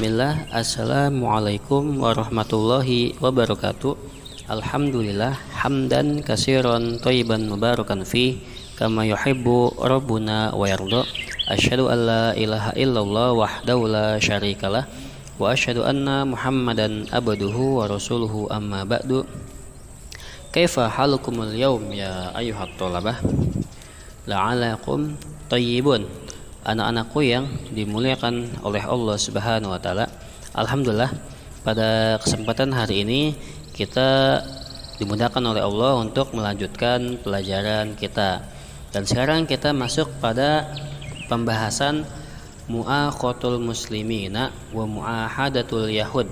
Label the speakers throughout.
Speaker 1: Bismillah, Assalamualaikum warahmatullahi wabarakatuh. Alhamdulillah, hamdan kasiran thayyiban mubarakan fi kama yuhibbu rabbuna wa yarda. Asyhadu an la ilaha illallah wahdahu la syarikalah wa asyhadu anna Muhammadan abduhu wa rasuluhu amma ba'du. Kaifa halukumul yaum ya ayyuhat thalabah? La'alakum thayyibun. Anak-anakku yang dimuliakan oleh Allah Subhanahu wa taala. Alhamdulillah, pada kesempatan hari ini kita dimudahkan oleh Allah untuk melanjutkan pelajaran kita. Dan sekarang kita masuk pada pembahasan mu'akhatul muslimina wa mu'ahadatul yahud,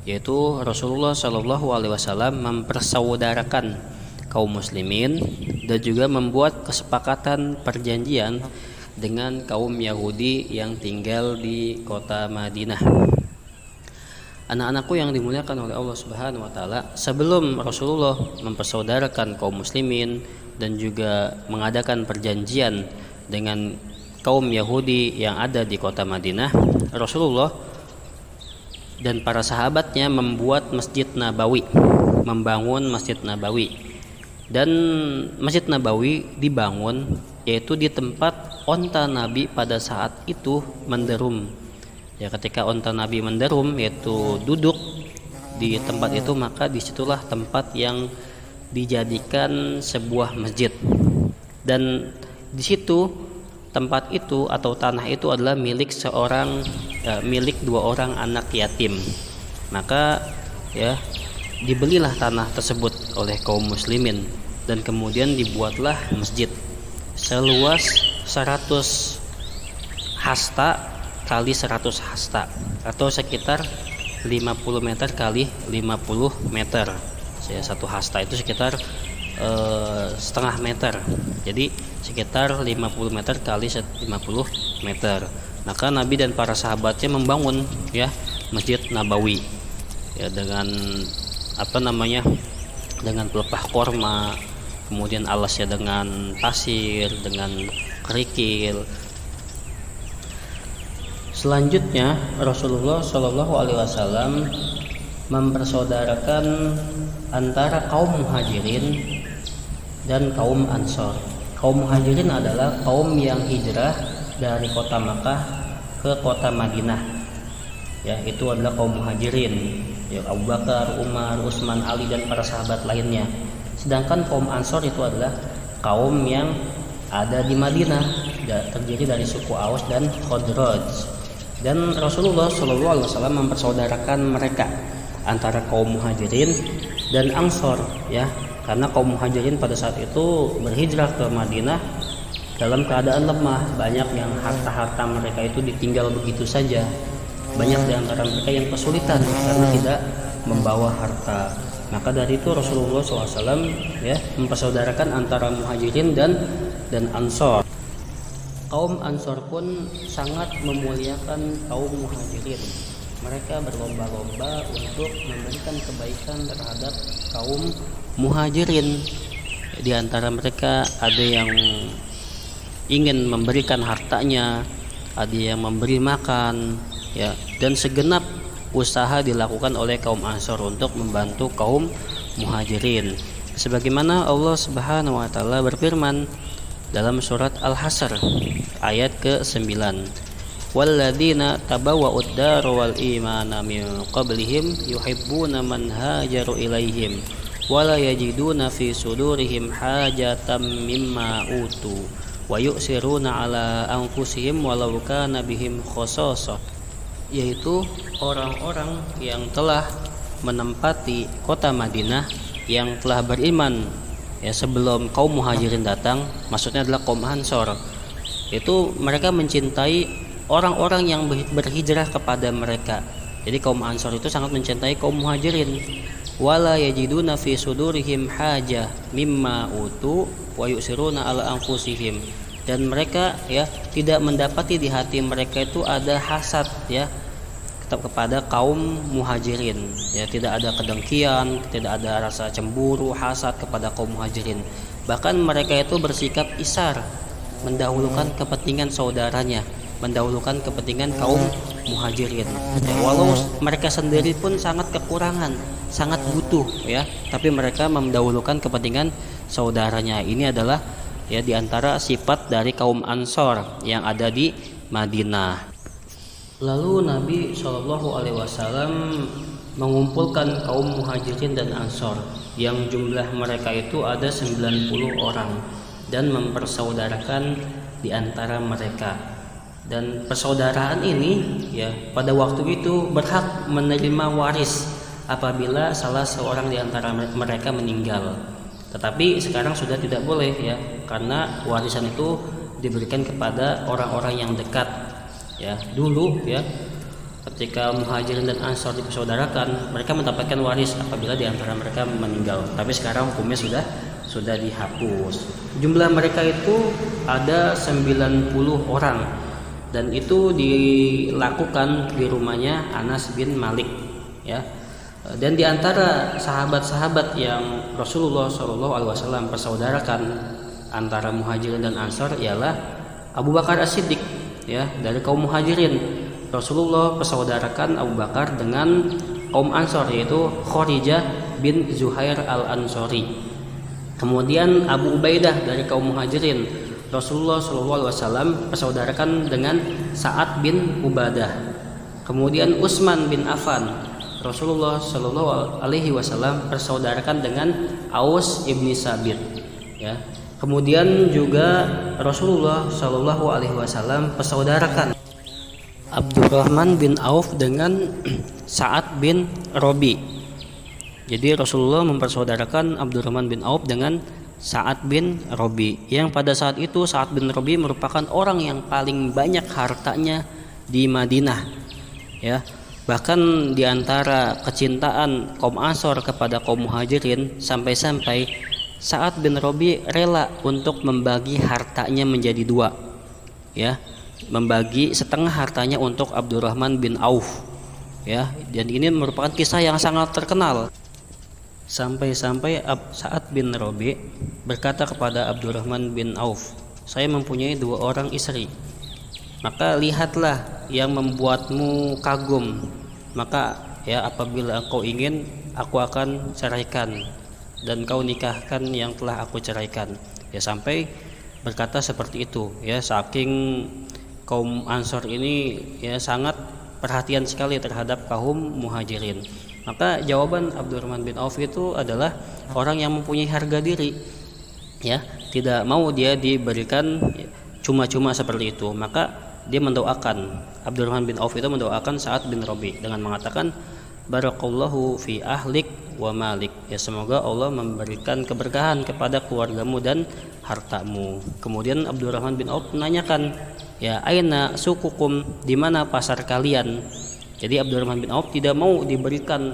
Speaker 1: yaitu Rasulullah Shallallahu alaihi wasallam mempersaudarakan kaum muslimin dan juga membuat kesepakatan perjanjian dengan kaum Yahudi yang tinggal di kota Madinah. Anak-anakku yang dimuliakan oleh Allah Subhanahu wa taala, sebelum Rasulullah mempersaudarakan kaum muslimin dan juga mengadakan perjanjian dengan kaum Yahudi yang ada di kota Madinah, Rasulullah dan para sahabatnya membuat Masjid Nabawi, membangun Masjid Nabawi. Dan Masjid Nabawi dibangun yaitu di tempat onta Nabi pada saat itu menderum. Ya, ketika onta Nabi menderum, yaitu duduk di tempat itu, maka disitulah tempat yang dijadikan sebuah masjid. Dan di situ tempat itu atau tanah itu adalah milik milik dua orang anak yatim. Maka ya, dibelilah tanah tersebut oleh kaum muslimin dan kemudian dibuatlah masjid seluas 100 hasta kali 100 hasta atau sekitar 50 meter kali 50 meter. Satu hasta itu sekitar setengah meter. Jadi sekitar 50 meter kali 50 meter. Maka Nabi dan para sahabatnya membangun ya Masjid Nabawi ya dengan dengan pelepah korma, kemudian alasnya dengan pasir, dengan kerikil. Selanjutnya Rasulullah Shallallahu alaihi wasallam mempersaudarakan antara kaum Muhajirin dan kaum Ansor. Kaum Muhajirin adalah kaum yang hijrah dari kota Makkah ke kota Madinah. Ya, itu adalah kaum Muhajirin. Ya, Abu Bakar, Umar, Utsman, Ali dan para sahabat lainnya. Sedangkan kaum Ansor itu adalah kaum yang ada di Madinah, terdiri dari suku Aus dan Khazraj. Dan Rasulullah SAW mempersaudarakan mereka antara kaum Muhajirin dan Ansor, ya, karena kaum Muhajirin pada saat itu berhijrah ke Madinah dalam keadaan lemah. Banyak yang harta-harta mereka itu ditinggal begitu saja. Banyak di antara mereka yang kesulitan karena tidak membawa harta. Maka dari itu Rasulullah SAW ya mempersaudarakan antara Muhajirin dan Ansor. Kaum Ansor pun sangat memuliakan kaum Muhajirin. Mereka berlomba-lomba untuk memberikan kebaikan terhadap kaum Muhajirin. Di antara mereka ada yang ingin memberikan hartanya, ada yang memberi makan, ya, dan segenap usaha dilakukan oleh kaum Ansor untuk membantu kaum Muhajirin. Sebagaimana Allah Subhanahu wa taala berfirman dalam surat Al-Hasr ayat ke-9. Walladzina tabawwa'ud dar wal imana min qablihim yuhibbuna man hajaru ilaihim wala yajiduna fi sudurihim hajatan mimma utu wa yu'siruna ala anfusihim walau kana bihim khasasah, yaitu orang-orang yang telah menempati kota Madinah yang telah beriman ya sebelum kaum Muhajirin datang, maksudnya adalah kaum Ansor. Itu mereka mencintai orang-orang yang berhijrah kepada mereka. Jadi kaum Ansor itu sangat mencintai kaum Muhajirin. Wala yajiduna fi sudurihim hajah mimma utu wa yusiruna ala anfusihim, dan mereka ya tidak mendapati di hati mereka itu ada hasad ya kepada kaum Muhajirin, ya, tidak ada kedengkian, tidak ada rasa cemburu, hasad kepada kaum Muhajirin. Bahkan mereka itu bersikap isar, mendahulukan kepentingan saudaranya. mendahulukan kepentingan kaum muhajirin. Ya, walau mereka sendiri pun sangat kekurangan, sangat butuh ya, tapi mereka mendahulukan kepentingan saudaranya. Ini adalah ya diantara sifat dari kaum Ansor yang ada di Madinah. Lalu Nabi Shallallahu Alaihi Wasallam mengumpulkan kaum muhajirin dan ansor yang jumlah mereka itu ada 90 orang dan mempersaudarakan di antara mereka. Dan persaudaraan ini ya pada waktu itu berhak menerima waris apabila salah seorang di antara mereka meninggal. Tetapi sekarang sudah tidak boleh ya, karena warisan itu diberikan kepada orang-orang yang dekat. Ya, dulu ya ketika muhajirin dan ansor dipersaudarakan, mereka mendapatkan waris apabila di antara mereka meninggal. Tapi sekarang hukumnya sudah dihapus. Jumlah mereka itu ada 90 orang dan itu dilakukan di rumahnya Anas bin Malik ya. Dan di antara sahabat-sahabat yang Rasulullah SAW persaudarakan antara muhajirin dan ansor ialah Abu Bakar As-Siddiq ya, dari kaum muhajirin. Rasulullah persaudarakan Abu Bakar dengan kaum Ansor, yaitu Kharijah bin Zuhair al-Ansori. Kemudian Abu Ubaidah dari kaum Muhajirin, Rasulullah SAW persaudarakan dengan Sa'ad bin Ubadah. Kemudian Utsman bin Affan, Rasulullah SAW persaudarakan dengan Aus ibni Sabit. Ya. Kemudian juga Rasulullah SAW persaudarakan Abdurrahman bin Auf dengan Sa'ad bin Robi. Jadi Rasulullah mempersaudarakan Abdurrahman bin Auf dengan Sa'ad bin Robi, yang pada saat itu Sa'ad bin Robi merupakan orang yang paling banyak hartanya di Madinah ya. Bahkan di antara kecintaan kaum Ansor kepada kaum Muhajirin, sampai-sampai Sa'ad bin Robi rela untuk membagi hartanya menjadi dua ya, membagi setengah hartanya untuk Abdurrahman bin Auf ya. Dan ini merupakan kisah yang sangat terkenal. Sampai-sampai Sa'ad bin Robi berkata kepada Abdurrahman bin Auf, saya mempunyai 2 orang istri, maka lihatlah yang membuatmu kagum, maka ya apabila engkau ingin aku akan ceraikan dan kau nikahkan yang telah aku ceraikan ya. Sampai berkata seperti itu ya, saking kaum Ansor ini ya sangat perhatian sekali terhadap kaum Muhajirin. Maka jawaban Abdurrahman bin Auf itu adalah orang yang mempunyai harga diri ya, tidak mau dia diberikan cuma-cuma seperti itu. Maka dia mendoakan, Abdurrahman bin Auf itu mendoakan Sa'ad bin Robi dengan mengatakan barakallahu fi ahlik wa malik, ya semoga Allah memberikan keberkahan kepada keluargamu dan hartamu. Kemudian Abdurrahman bin Auf menanyakan, ya aina sukukum, di mana pasar kalian? Jadi Abdurrahman bin Auf tidak mau diberikan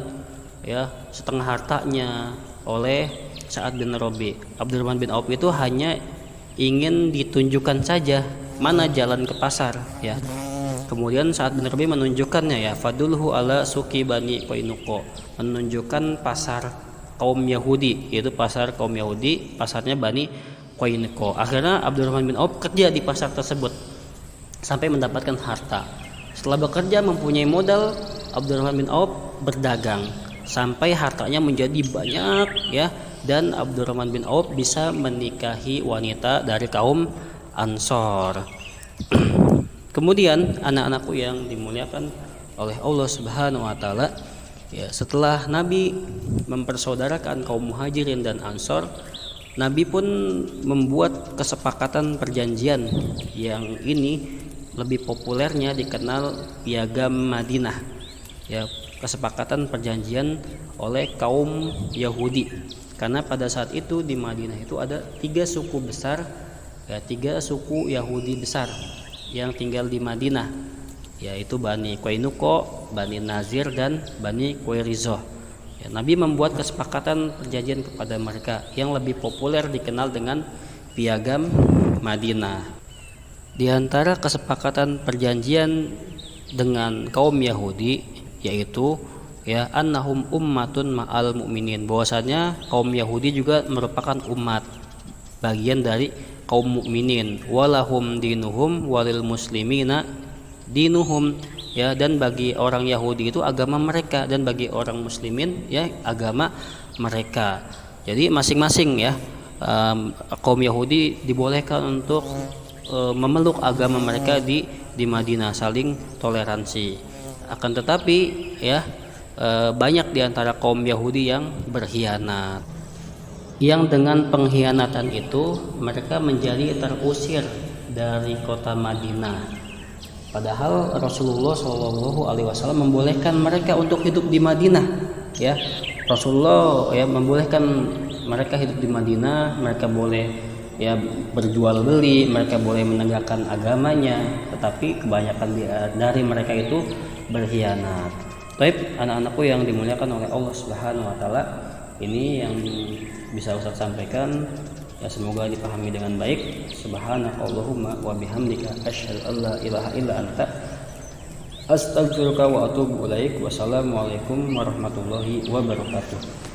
Speaker 1: ya setengah hartanya oleh Sa'ad bin Robi. Abdurrahman bin Auf itu hanya ingin ditunjukkan saja mana jalan ke pasar ya. Kemudian Sa'ad bin Robi menunjukkannya ya, fadulhu ala suki bani Qainuqa, menunjukkan pasar kaum Yahudi, yaitu pasar kaum Yahudi, pasarnya Bani Qainuqa. Akhirnya Abdurrahman bin Auf kerja di pasar tersebut sampai mendapatkan harta. Setelah bekerja mempunyai modal, Abdurrahman bin Auf berdagang sampai hartanya menjadi banyak ya, dan Abdurrahman bin Auf bisa menikahi wanita dari kaum Ansor. Kemudian anak-anakku yang dimuliakan oleh Allah Subhanahu wa taala, ya setelah Nabi mempersaudarakan kaum Muhajirin dan Ansor, Nabi pun membuat kesepakatan perjanjian yang ini lebih populernya dikenal Piagam Madinah. Ya, kesepakatan perjanjian oleh kaum Yahudi. Karena pada saat itu di Madinah itu ada 3 suku besar, ya 3 suku Yahudi besar yang tinggal di Madinah, yaitu Bani Qainuqa, Bani Nazir dan Bani Quraizoh. Ya, Nabi membuat kesepakatan perjanjian kepada mereka yang lebih populer dikenal dengan Piagam Madinah. Di antara kesepakatan perjanjian dengan kaum Yahudi yaitu ya annahum ummatun ma'al mu'minin, bahwasanya kaum Yahudi juga merupakan umat, bagian dari kaum mukminin, walahum dinuhum walil muslimina dinuhum, ya, dan bagi orang Yahudi itu agama mereka dan bagi orang muslimin ya agama mereka. Jadi masing-masing ya kaum Yahudi dibolehkan untuk memeluk agama mereka di Madinah, saling toleransi. Akan tetapi ya banyak di antara kaum Yahudi yang berkhianat, yang dengan pengkhianatan itu mereka menjadi terusir dari kota Madinah. Padahal Rasulullah SAW membolehkan mereka untuk hidup di Madinah, ya. Rasulullah ya membolehkan mereka hidup di Madinah, mereka boleh ya berjual beli, mereka boleh menegakkan agamanya, tetapi kebanyakan dari mereka itu berkhianat. Baik, anak-anakku yang dimuliakan oleh Allah Subhanahu wa taala, ini yang bisa Ustaz sampaikan, ya semoga dipahami dengan baik. Subhanakallahumma wa bihamdika asyhadu an la ilaha illa anta astaghfiruka wa atubu ilaik. Wassalamualaikum warahmatullahi wabarakatuh.